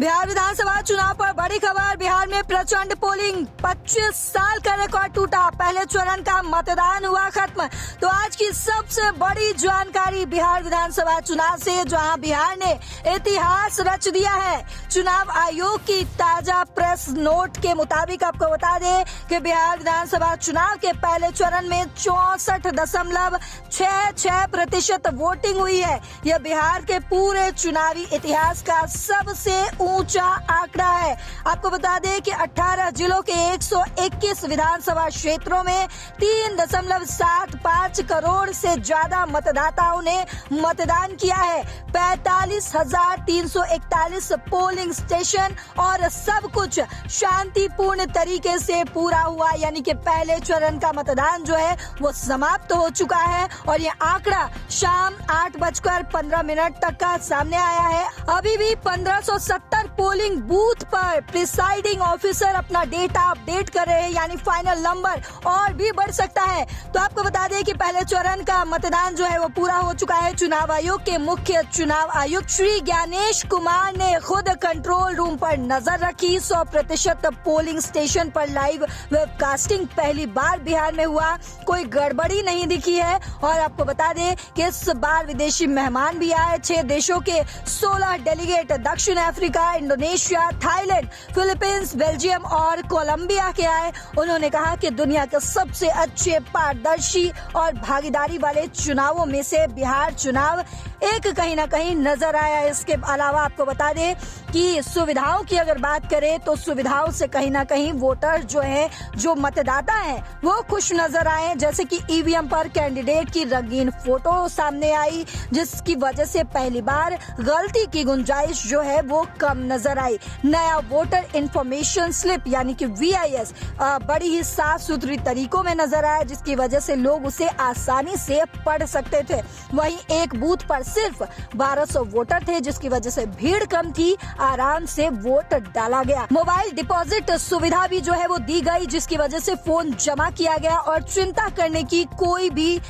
बिहार विधानसभा चुनाव पर बड़ी खबर। बिहार में प्रचंड पोलिंग, 25 साल का रिकॉर्ड टूटा। पहले चरण का मतदान हुआ खत्म। तो आज की सबसे बड़ी जानकारी बिहार विधानसभा चुनाव से, जहां बिहार ने इतिहास रच दिया है। चुनाव आयोग की ताजा प्रेस नोट के मुताबिक आपको बता दें कि बिहार विधानसभा चुनाव के पहले चरण में 64.66% वोटिंग हुई है। यह बिहार के पूरे चुनावी इतिहास का सबसे ऊंचा आंकड़ा है। आपको बता दें कि 18 जिलों के 121 विधानसभा क्षेत्रों में 3.75 करोड़ से ज्यादा मतदाताओं ने मतदान किया है। 45,341 पोलिंग स्टेशन और सब कुछ शांतिपूर्ण तरीके से पूरा हुआ, यानी कि पहले चरण का मतदान जो है वो समाप्त हो चुका है। और ये आंकड़ा शाम 8:15 तक का सामने आया है। अभी भी 1570 पोलिंग बूथ पर प्रिसाइडिंग ऑफिसर अपना डेटा अपडेट कर रहे हैं, यानी फाइनल नंबर और भी बढ़ सकता है। तो आपको बता दें कि पहले चरण का मतदान जो है वो पूरा हो चुका है। चुनाव आयोग के मुख्य चुनाव आयुक्त श्री ज्ञानेश कुमार ने खुद कंट्रोल रूम पर नजर रखी। 100% पोलिंग स्टेशन पर लाइव वेबकास्टिंग पहली बार बिहार में हुआ, कोई गड़बड़ी नहीं दिखी है। और आपको बता दें कि इस बार विदेशी मेहमान भी आए। 6 देशों के 16 डेलीगेट दक्षिण Africa, Indonesia, Thailand, Philippines, Belgium और कोलंबिया के आए। उन्होंने कहा कि दुनिया के सबसे अच्छे, पारदर्शी और भागीदारी वाले चुनावों में से बिहार चुनाव एक कहीं ना कहीं नजर आया। इसके अलावा आपको बता दें कि सुविधाओं की अगर बात करें तो सुविधाओं से कहीं ना कहीं वोटर जो है, जो मतदाता है, वो खुश नजर आए। जैसे कि ईवीएम पर कैंडिडेट की रंगीन फोटो सामने आई, जिसकी वजह से पहली बार गलती की गुंजाइश जो है वो कम नजर आई। नया वोटर इंफॉर्मेशन स्लिप यानी कि VIS बड़ी ही साफ सुथरी तरीकों में नजर आया, जिसकी वजह से लोग उसे आसानी से पढ़ सकते थे। वहीं एक बूथ पर सिर्फ 1200 वोटर थे, जिसकी वजह से भीड़ कम थी, आराम से वोट डाला गया। मोबाइल डिपॉजिट सुविधा भी जो है वो दी गई, जिसकी वजह से फोन जमा किया गया और चिंता करने की कोई भी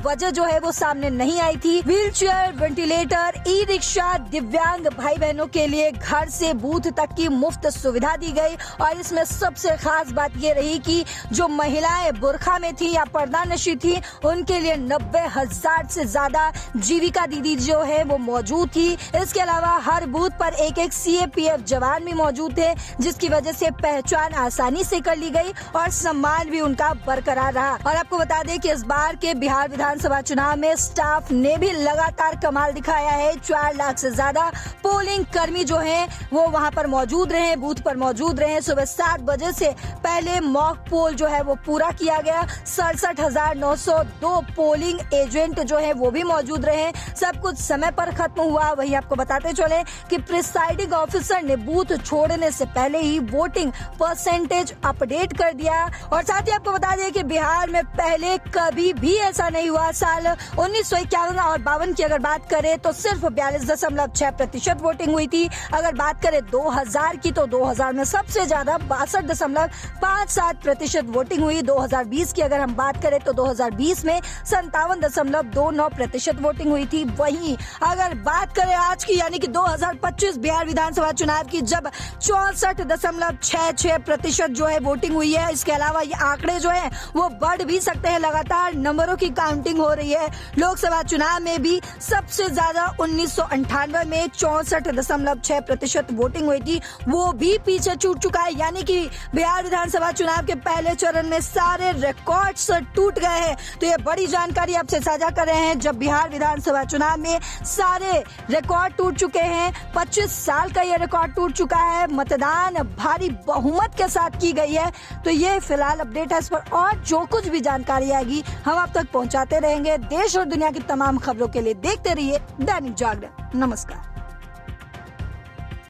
वजह जो है वो सामने नहीं आई थी। व्हीलचेयर, वेंटिलेटर, ई-रिक्शा, दिव्यांग भाई बहनों के लिए घर से बूथ तक की मुफ्त सुविधा दी गई। और इसमें सबसे खास बात ये रही कि जो महिलाएं बुरखा में थी या पर्दा नशी थी, उनके लिए 90,000 से ज्यादा जीविका दीदी जो है वो मौजूद थी। इसके अलावा हर बूथ पर एक CAPF जवान भी मौजूद थे, जिसकी वजह से पहचान आसानी से कर ली गई और सम्मान भी उनका बरकरार रहा। और आपको बता दें कि इस बार के बिहार विधानसभा चुनाव में स्टाफ ने भी लगातार कमाल दिखाया है। 4 लाख से ज्यादा पोलिंग कर्मी जो हैं वो वहां पर मौजूद रहे, बूथ पर मौजूद रहे। सुबह 7 बजे से पहले मॉक पोल जो है वो पूरा किया गया। 67,902 पोलिंग एजेंट जो है वो भी मौजूद रहे। सब कुछ समय पर खत्म हुआ। वहीं आपको बताते चले कि प्रिसाइडिंग ऑफिसर ने बूथ छोड़ने से पहले ही वोटिंग परसेंटेज अपडेट कर दिया। और साथ ही आपको बता दें कि बिहार में पहले कभी भी ऐसा नहीं हुआ। साल 1951 और 52 की अगर बात करें तो सिर्फ 42.6% वोटिंग हुई थी। अगर बात करें 2000 की तो 2000 में सबसे ज्यादा 62.57% वोटिंग हुई। 2020 की अगर हम बात करें तो 2020 में 57.29% वोटिंग हुई थी। वहीं अगर बात करें आज की यानी कि 2025 बिहार विधानसभा चुनाव की, जब 64.66% जो है वोटिंग हुई है। इसके अलावा ये आंकड़े जो है वो बढ़ भी सकते हैं। लगातार नंबरों की काउंटिंग हो रही है। लोकसभा चुनाव में भी सबसे ज्यादा 1998 में 64.6% वोटिंग हुई थी, वो भी पीछे छूट चुका है। यानी कि बिहार विधानसभा चुनाव के पहले चरण में सारे रिकॉर्ड्स टूट गए हैं। तो ये बड़ी जानकारी आपसे साझा कर रहे हैं। जब बिहार विधानसभा चुनाव में सारे रिकॉर्ड टूट चुके हैं, 25 साल का ये रिकॉर्ड टूट चुका है, मतदान भारी बहुमत के साथ की गई है। तो ये फिलहाल अपडेट है। इस पर और जो कुछ भी जानकारी आएगी हम आप तक पहुंचाते रहेंगे। देश और दुनिया की तमाम खबरों के लिए देखते रहिए दैनिक जागरण। नमस्कार।